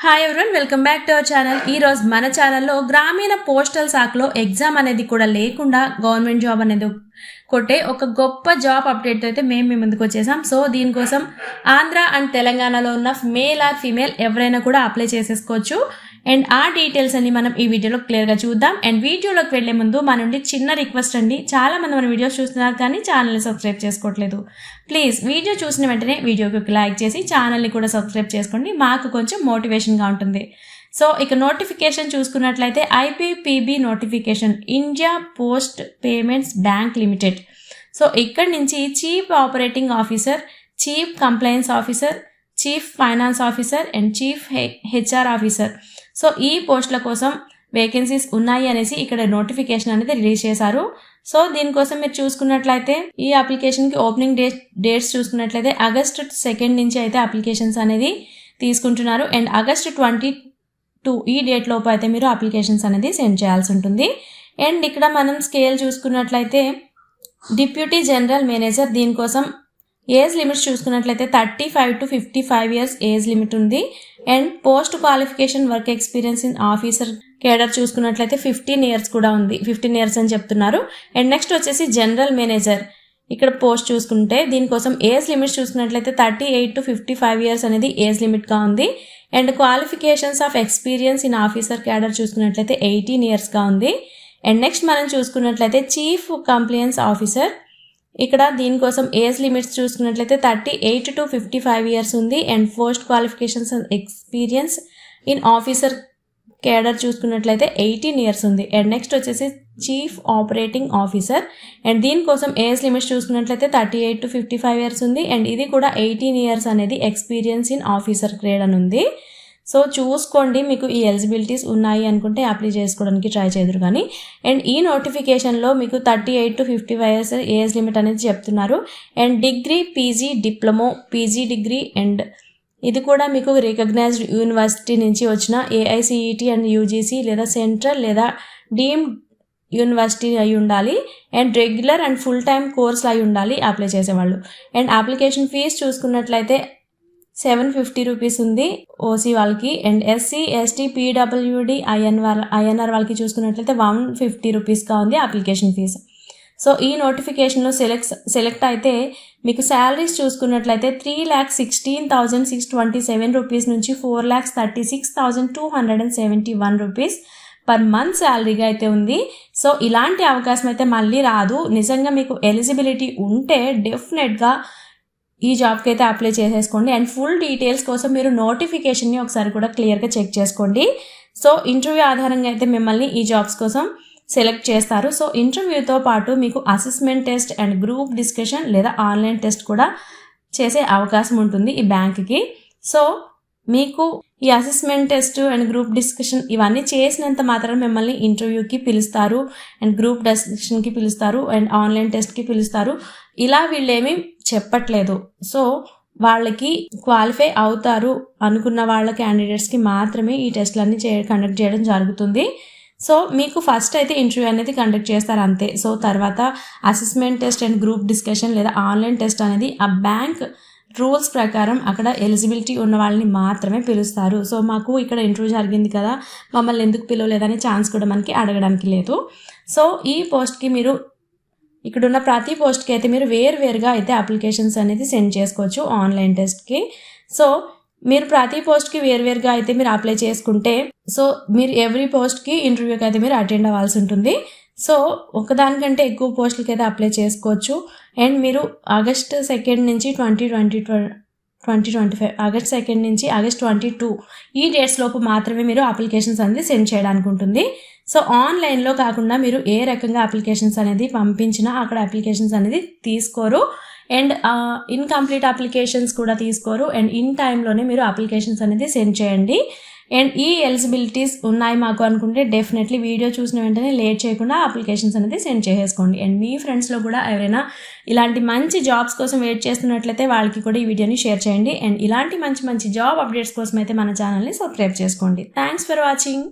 Hi everyone, welcome back to our channel. ఈ రోజు మన ఛానల్లో గ్రామీణ పోస్టల్ శాఖలో ఎగ్జామ్ అనేది కూడా లేకుండా గవర్నమెంట్ జాబ్ అనేది కొట్టే ఒక గొప్ప జాబ్ అప్డేట్ అయితే మేము మీ ముందుకు వచ్చేసాం. సో దీనికోసం ఆంధ్ర అండ్ తెలంగాణలో ఉన్న మేల్ ఆర్ ఫీమేల్ ఎవరైనా కూడా అప్లై చేసేసుకోవచ్చు. అండ్ ఆ డీటెయిల్స్ అన్ని మనం ఈ వీడియోలో క్లియర్గా చూద్దాం. అండ్ వీడియోలోకి వెళ్లే ముందు మన నుండి చిన్న రిక్వెస్ట్ అండి, చాలా మంది మన వీడియోస్ చూస్తున్నారు కానీ ఛానల్ని సబ్స్క్రైబ్ చేసుకోవట్లేదు. ప్లీజ్ వీడియో చూసిన వెంటనే వీడియోకి ఒక లైక్ చేసి ఛానల్ని కూడా సబ్స్క్రైబ్ చేసుకోండి, మాకు కొంచెం మోటివేషన్గా ఉంటుంది. సో ఇక నోటిఫికేషన్ చూసుకున్నట్లయితే IPPB notification, India post payments bank limited. So ఇక్కడి నుంచి chief operating officer, chief compliance officer, chief finance officer and chief HR officer. సో ఈ పోస్టుల కోసం వేకెన్సీస్ ఉన్నాయి అనేసి ఇక్కడ నోటిఫికేషన్ అనేది రిలీజ్ చేశారు. సో దీనికోసం మీరు చూసుకున్నట్లయితే ఈ అప్లికేషన్కి ఓపెనింగ్ డేట్స్ చూసుకున్నట్లయితే August 2 నుంచి అయితే అప్లికేషన్స్ అనేది తీసుకుంటున్నారు. అండ్ August 22 ఈ డేట్ లోపు అయితే మీరు అప్లికేషన్స్ అనేది సెండ్ చేయాల్సి ఉంటుంది. అండ్ ఇక్కడ మనం స్కేల్ చూసుకున్నట్లయితే డిప్యూటీ జనరల్ మేనేజర్, దీనికోసం ఏజ్ లిమిట్స్ చూసుకున్నట్లయితే 35 to 55 years ఏజ్ లిమిట్ ఉంది. And post qualification work experience in officer cadre చూసుకున్నట్లయితే 15 years కూడా ఉంది, 15 years అని చెప్తున్నారు. అండ్ నెక్స్ట్ వచ్చేసి జనరల్ మేనేజర్, ఇక్కడ పోస్ట్ చూసుకుంటే దీనికోసం ఏజ్ లిమిట్స్ చూసుకున్నట్లయితే 38 to 55 years అనేది ఏజ్ లిమిట్గా ఉంది. And qualifications of experience in officer cadre చూసుకున్నట్లయితే 18 yearsగా ఉంది. అండ్ నెక్స్ట్ మనం చూసుకున్నట్లయితే చీఫ్ కంప్లైన్స్ ఆఫీసర్, ఇక్కడ దీనికోసం ఏజ్ లిమిట్స్ చూసుకున్నట్లయితే 38 to 55 years ఉంది. And post qualifications and experience in officer cadre చూసుకున్నట్లయితే 18 years ఉంది. అండ్ నెక్స్ట్ వచ్చేసి చీఫ్ ఆపరేటింగ్ ఆఫీసర్, అండ్ దీనికోసం ఏజ్ లిమిట్స్ చూసుకున్నట్లయితే 38 to 55 years ఉంది. అండ్ ఇది కూడా 18 years అనేది ఎక్స్పీరియన్స్ ఇన్ ఆఫీసర్ గ్రేడ్ అని ఉంది. సో చూసుకోండి, మీకు ఈ ఎలిజిబిలిటీస్ ఉన్నాయి అనుకుంటే అప్లై చేసుకోవడానికి ట్రై చేదురు కానీ. అండ్ ఈ నోటిఫికేషన్లో మీకు 38 to 55 years ఏజ్ లిమిట్ అనేది చెప్తున్నారు. And degree, PG, diploma, PG degree, and ఇది కూడా మీకు రికగ్నైజ్డ్ యూనివర్సిటీ నుంచి వచ్చిన ఏఐసిఈటి అండ్ యూజీసీ లేదా సెంట్రల్ లేదా డీమ్డ్ యూనివర్సిటీ అయి ఉండాలి. And regular and full time కోర్సులు అయి ఉండాలి అప్లై చేసేవాళ్ళు. అండ్ అప్లికేషన్ ఫీజు చూసుకున్నట్లయితే 750 rupees ఉంది ఓసీ వాళ్ళకి. And SC, ST, PWD, INR వాళ్ళకి చూసుకున్నట్లయితే 150 rupeesగా ఉంది అప్లికేషన్ ఫీజు. సో ఈ నోటిఫికేషన్లో సెలెక్ట్ అయితే మీకు శాలరీస్ చూసుకున్నట్లయితే 3,16,627 rupees నుంచి 4,36,271 rupees పర్ మంత్ శాలరీగా అయితే ఉంది. సో ఇలాంటి అవకాశం అయితే మళ్ళీ రాదు. నిజంగా మీకు ఎలిజిబిలిటీ ఉంటే డెఫినెట్గా ఈ జాబ్కి అయితే అప్లై చేసేసుకోండి. అండ్ ఫుల్ డీటెయిల్స్ కోసం మీరు నోటిఫికేషన్ని ఒకసారి కూడా క్లియర్గా చెక్ చేసుకోండి. సో ఇంటర్వ్యూ ఆధారంగా అయితే మిమ్మల్ని ఈ జాబ్స్ కోసం సెలెక్ట్ చేస్తారు. సో ఇంటర్వ్యూతో పాటు మీకు assessment test and group discussion లేదా ఆన్లైన్ టెస్ట్ కూడా చేసే అవకాశం ఉంటుంది ఈ బ్యాంక్కి. సో మీకు ఈ assessment test and group discussion ఇవన్నీ చేసినంత మాత్రం మిమ్మల్ని ఇంటర్వ్యూకి పిలుస్తారు, అండ్ గ్రూప్ డిస్కషన్కి పిలుస్తారు, అండ్ ఆన్లైన్ టెస్ట్కి పిలుస్తారు. ఇలా వీళ్ళేమీ చెప్పట్లేదు. సో వాళ్ళకి క్వాలిఫై అవుతారు అనుకున్న వాళ్ళ క్యాండిడేట్స్కి మాత్రమే ఈ టెస్ట్లన్నీ కండక్ట్ చేయడం జరుగుతుంది. సో మీకు ఫస్ట్ అయితే ఇంటర్వ్యూ అనేది కండక్ట్ చేస్తారు అంతే. సో తర్వాత assessment test and group discussion లేదా ఆన్లైన్ టెస్ట్ అనేది ఆ బ్యాంక్ రూల్స్ ప్రకారం అక్కడ ఎలిజిబిలిటీ ఉన్న వాళ్ళని మాత్రమే పిలుస్తారు. సో మాకు ఇక్కడ ఇంటర్వ్యూ జరిగింది కదా, మమ్మల్ని ఎందుకు పిలవలేదని ఛాన్స్ కూడా మనకి అడగడానికి లేదు. సో ఈ పోస్ట్కి మీరు ఇక్కడున్న ప్రతి పోస్ట్కి అయితే మీరు వేరువేరుగా అయితే అప్లికేషన్స్ అనేది సెండ్ చేసుకోవచ్చు ఆన్లైన్ టెస్ట్కి. సో మీరు ప్రతి పోస్ట్కి వేరువేరుగా అయితే మీరు అప్లై చేసుకుంటే సో మీరు ఎవ్రీ పోస్ట్కి ఇంటర్వ్యూకి అయితే మీరు అటెండ్ అవ్వాల్సి ఉంటుంది. సో ఒకదానికంటే ఎక్కువ పోస్టులకి అయితే అప్లై చేసుకోవచ్చు. అండ్ మీరు August 2 నుంచి 2025 August 2 నుంచి August 22 ఈ డేట్స్ లోపు మాత్రమే మీరు అప్లికేషన్స్ అనేది సెండ్ చేయడానికి ఉంటుంది. సో ఆన్లైన్లో కాకుండా మీరు ఏ రకంగా అప్లికేషన్స్ అనేది పంపించినా అక్కడ అప్లికేషన్స్ అనేది తీసుకోరు. అండ్ ఇన్కంప్లీట్ అప్లికేషన్స్ కూడా తీసుకోరు. అండ్ ఇన్ టైంలోనే మీరు అప్లికేషన్స్ అనేది సెండ్ చేయండి. అండ్ ఈ ఎలిజిబిలిటీస్ ఉన్నాయి మాకు అనుకుంటే డెఫినెట్లీ వీడియో చూసిన వెంటనే లేట్ చేయకుండా అప్లికేషన్స్ అనేది సెండ్ చేసేసుకోండి. అండ్ మీ ఫ్రెండ్స్లో కూడా ఎవరైనా ఇలాంటి మంచి జాబ్స్ కోసం వెయిట్ చేస్తున్నట్లయితే వాళ్ళకి కూడా ఈ వీడియోని షేర్ చేయండి. అండ్ ఇలాంటి మంచి జాబ్ అప్డేట్స్ కోసం అయితే మన ఛానల్ని సబ్స్క్రైబ్ చేసుకోండి. Thanks for watching.